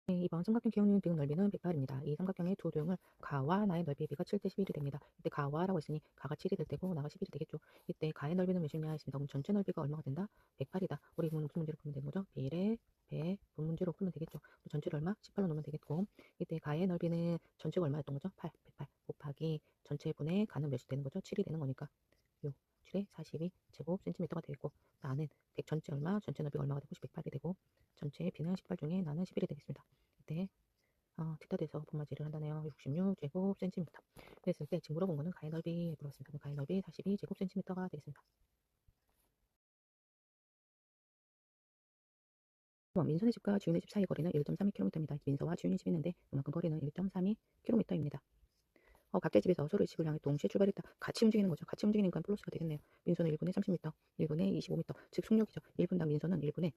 네, 이번 삼각형 키우는 등 넓이는 108입니다. 이 삼각형의 두 도형을 가와 나의 넓이의 비가 7대 11이 됩니다. 이때 가와라고 했으니 가가 7이 될 때고 나가 11이 되겠죠. 이때 가의 넓이는 몇이냐 했습니다. 그럼 전체 넓이가 얼마가 된다? 108이다. 우리 이건 무슨 문제로 풀면 되는 거죠? 1에 100 분문제로 풀면 되겠죠. 전체를 얼마? 18로 놓으면 되겠고 이때 가의 넓이는 전체가 얼마였던 거죠? 8, 108 곱하기 전체 분의 가는 몇이 되는 거죠? 7이 되는 거니까 6, 7에 42 제곱 센티미터가 되겠고 나는 100 전체 얼마? 전체 넓이가 얼마가 되고 108이 되고 전체의 b는 18 중에 나는 11이 되겠습니다. 이때 뒷다리에서 분마지를 한다네요. 66 제곱 센티미터. 그랬을 때 지금 물어본 거는 가의 넓이 물어봤습니다. 그럼 가의 넓이 42 제곱 센티미터가 되겠습니다. 민서의 집과 지훈의 집 사이 거리는 1.32km입니다. 민서와 지훈이 집이 있는데 그만큼 거리는 1.32km입니다. 각자의 집에서 서로의 집을 향해 동시에 출발했다. 같이 움직이는 거죠. 같이 움직이니까 플러스가 되겠네요. 민서는 1분에 30m, 1분에 25m, 즉 속력이죠. 1분당 민서는 1분에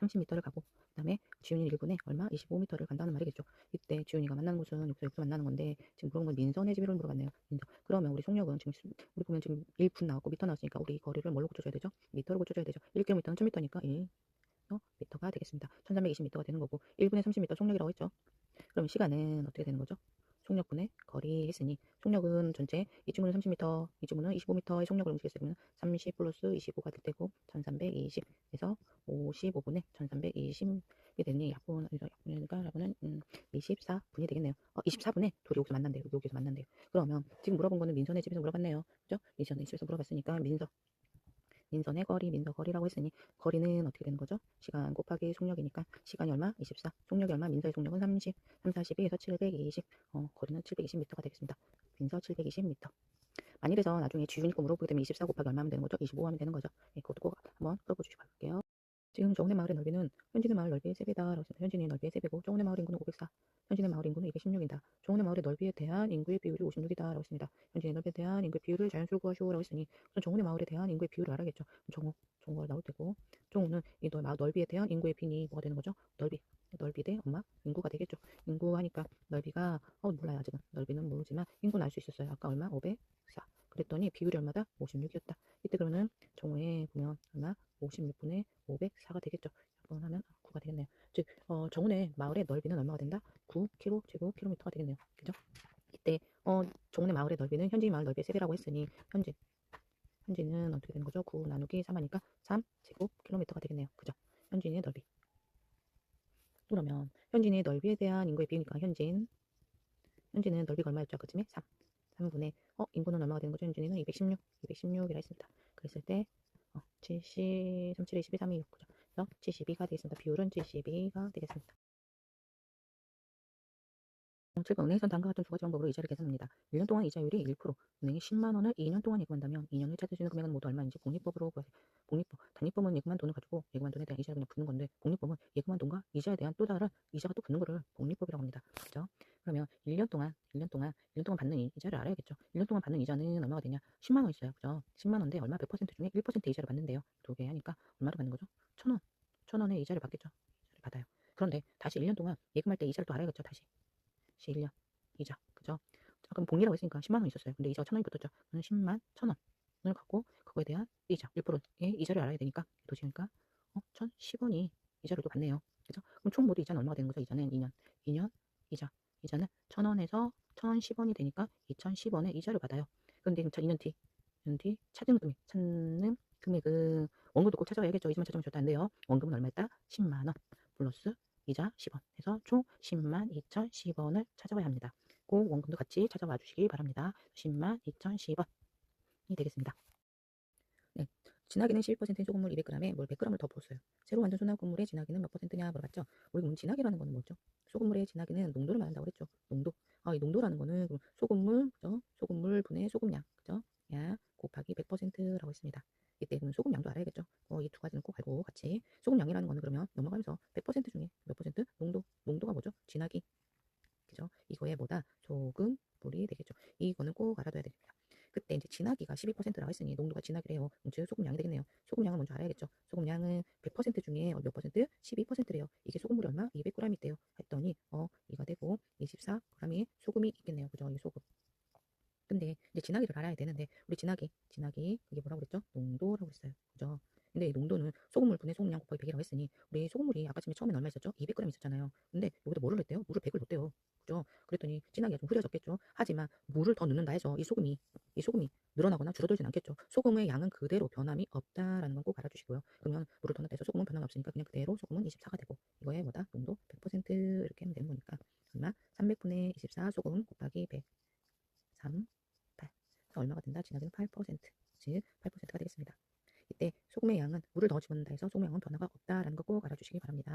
30m를 가고 그다음에 지훈이 1분에 얼마? 25m를 간다는 말이겠죠. 이때 지훈이가 만나는 곳은 여기서 만나는 건데 지금 물어본 건 민선의 집을 물어봤네요. 민선. 그러면 우리 속력은 지금 우리 보면 지금 1분 나왔고 미터 나왔으니까 우리 거리를 뭘로 고쳐줘야 되죠? 미터로 고쳐줘야 되죠. 1km는 1000m니까 1m가 되겠습니다. 1320m가 되는 거고 1분에 30m 속력이라고 했죠. 그럼 시간은 어떻게 되는 거죠? 속력분의 거리 했으니 속력은 전체 이 친구는 30m, 이 친구는 25m의 속력을 움직였어요. 그러면 30 플러스 25가 될 테고 1320에서 55분의 1320이 되니 약분이니까 약분은 24분이 되겠네요. 24분에 둘이 여기서 만난대요. 여기서 만난대요. 그러면 지금 물어본 거는 민선의 집에서 물어봤네요. 그죠? 민선의 집에서 물어봤으니까 민선의 거리, 민서 거리라고 했으니 거리는 어떻게 되는 거죠? 시간 곱하기 속력이니까 시간이 얼마? 24. 속력이 얼마? 민서의 속력은 30. 3, 42에서 720. 거리는 720m가 되겠습니다. 민서 720m. 만일에서 나중에 지훈이 거 물어보게 되면 24 곱하기 얼마 하면 되는 거죠? 25 하면 되는 거죠. 그것도 꼭 한번 풀어보 주시기 바랄게요. 지금 정훈의 마을의 넓이는 현진의 마을 넓이의 3배다라고 했습니다. 현진의 넓이의 3배고 정훈의 마을 인구는 504, 현진의 마을 인구는 216이다. 정훈의 마을의 넓이에 대한 인구의 비율이 56이다라고 했습니다. 현진의 넓이에 대한 인구의 비율을 자연수로 구하시오라고 했으니 우선 정훈의 마을에 대한 인구의 비율을 알아야겠죠. 정우가 나올 테고 정우는 이 마을 넓이에 대한 인구의 비니 뭐가 되는 거죠? 넓이 대 엄마 인구가 되겠죠. 인구 하니까 넓이가 몰라요 아직은. 넓이는 모르지만 인구는 알 수 있었어요. 아까 얼마? 504. 그랬더니 비율이 얼마다? 56이었다. 이때 그러면 정우에 보면 얼마? 56분의 504가 되겠죠. 약분하면 9가 되겠네요. 즉 정훈의 마을의 넓이는 얼마가 된다? 9km 제곱킬로미터가 되겠네요. 그죠? 이때 정훈의 마을의 넓이는 현지 마을 넓이의 3배라고 했으니 현지는 어떻게 되는 거죠? 9 나누기 3 하니까 3제곱킬로미터가 되겠네요. 그죠? 현진의 넓이. 그러면 현진의 넓이에 대한 인구의 비니까 현진은 넓이가 얼마였죠? 그쯤에 3. 3분의 인구는 얼마가 되는 거죠? 현진이는 216이라 했습니다. 그랬을 때 70, 37에 22, 3이 6. 그죠? 그래서 72가 되겠습니다. 비율은 72가 되겠습니다. 제가 은행에선 다음과 같은 두 가지 방법으로 이자를 계산합니다. 1년 동안 이자율이 1%, 은행이 10만 원을 2년 동안 예금한다면 2년 후에 찾을 수 있는 금액은 모두 얼마인지 복리법으로 구하세요. 복리법, 단위법은 예금한 돈을 가지고 예금한 돈에 대한 이자를 그냥 붙는 건데 복리법은 예금한 돈과 이자에 대한 또 다른 이자가 또 붙는 거를 복리법이라고 합니다. 그죠? 그러면 1년 동안 받는 이자를 알아야겠죠. 1년 동안 받는 이자는 얼마가 되냐? 10만 원 있어요. 그죠? 10만 원인데 얼마 몇 퍼센트 중에 1% 이자를 받는데요. 두 개 하니까 얼마를 받는 거죠? 1,000원. 1,000원의 이자를 받겠죠. 이자를 받아요. 그런데 다시 1년 동안 예금할 때 이자를 또 알아야겠죠. 다시 1년 이자. 그죠? 자, 그럼 복리라고 했으니까 10만 원 있었어요. 근데 이자가 1,000원이 붙었죠. 그러면 10만 1,000원을 갖고 그거에 대한 이자 1%의 이자를 알아야 되니까 도시니까 1,010원이 이자를 또 받네요. 그죠? 그럼 총 모두 이자는 얼마가 되는 거죠? 이자는 2년 이자는 1,000원에서 1,010원이 되니까 2,010원의 이자를 받아요. 그런데 2년 뒤 찾는 금액은 원금도 꼭 찾아와야겠죠. 이자만 찾으면 절대 안 돼요. 원금은 얼마였다? 10만 원 플러스 이자 10원 해서 총 10만 2,010원을 찾아와야 합니다. 꼭 원금도 같이 찾아와 주시기 바랍니다. 10만 2,010원이 되겠습니다. 네. 진하기는 12%인 소금물 200g에 물 100g을 더 부었어요. 새로 만든 소나무물의 진하기는 몇 퍼센트냐 물어봤죠. 우리 그럼 진하기라는 거는 뭐죠? 소금물의 진하기는 농도를 말한다고 그랬죠. 농도. 이 농도라는 거는 소금물, 그죠? 소금물 분의 소금량, 그죠? 야 곱하기 100%라고 했습니다. 이때 그러면 소금량도 알아야겠죠. 이 두 가지는 꼭 알고 같이 소금량이라는 거는 그러면 넘어가면서 100% 중에 몇 퍼센트? 농도가 뭐죠? 진하기. 그죠? 이거에 뭐다? 소금물이 되겠죠. 이거는 꼭 알아둬야 됩니다. 그때 이제 진하기가 12%라고 했으니 농도가 진하기래요. 즉 소금량이 되겠네요. 소금량은 먼저 알아야겠죠. 소금량은 100% 중에 몇 퍼센트? 12%래요. 이게 소금물이 얼마? 200g 있대요. 했더니 이가 되고 24g이 소금이 있겠네요. 그죠? 이 소금. 근데 이제 진하기를 알아야 되는데 우리 진하기 그게 뭐라고 그랬죠? 농도라고 했어요. 그죠? 근데 이 농도는 소금물 분해 소금량 곱하기 100이라고 했으니 우리 소금물이 아까 지금 처음에는 얼마 있었죠? 200g 있었잖아요. 근데 여기다 뭐를 넣었대요? 물을 100을 넣었대요. 그죠? 그랬더니 진하기가 좀 흐려졌겠죠. 하지만 물을 더 넣는다 해서 이 소금이 늘어나거나 줄어들진 않겠죠. 소금의 양은 그대로 변함이 없다라는 건 꼭 알아주시고요. 그러면 물을 더 넣었다 해서 소금은 변함이 없으니까 그냥 그대로 소금은 24가 되고 이거에 뭐다? 농도 100% 이렇게 하면 되는 거니까 얼마? 300분의 24 소금 곱하기 100 3, 8 그래서 얼마가 된다? 진하기는 8% 즉 8%가 되겠습니다. 이때 소금의 양은 물을 더 집어넣는다 해서 소금의 양은 변화가 없다라는 거 꼭 알아주시기 바랍니다.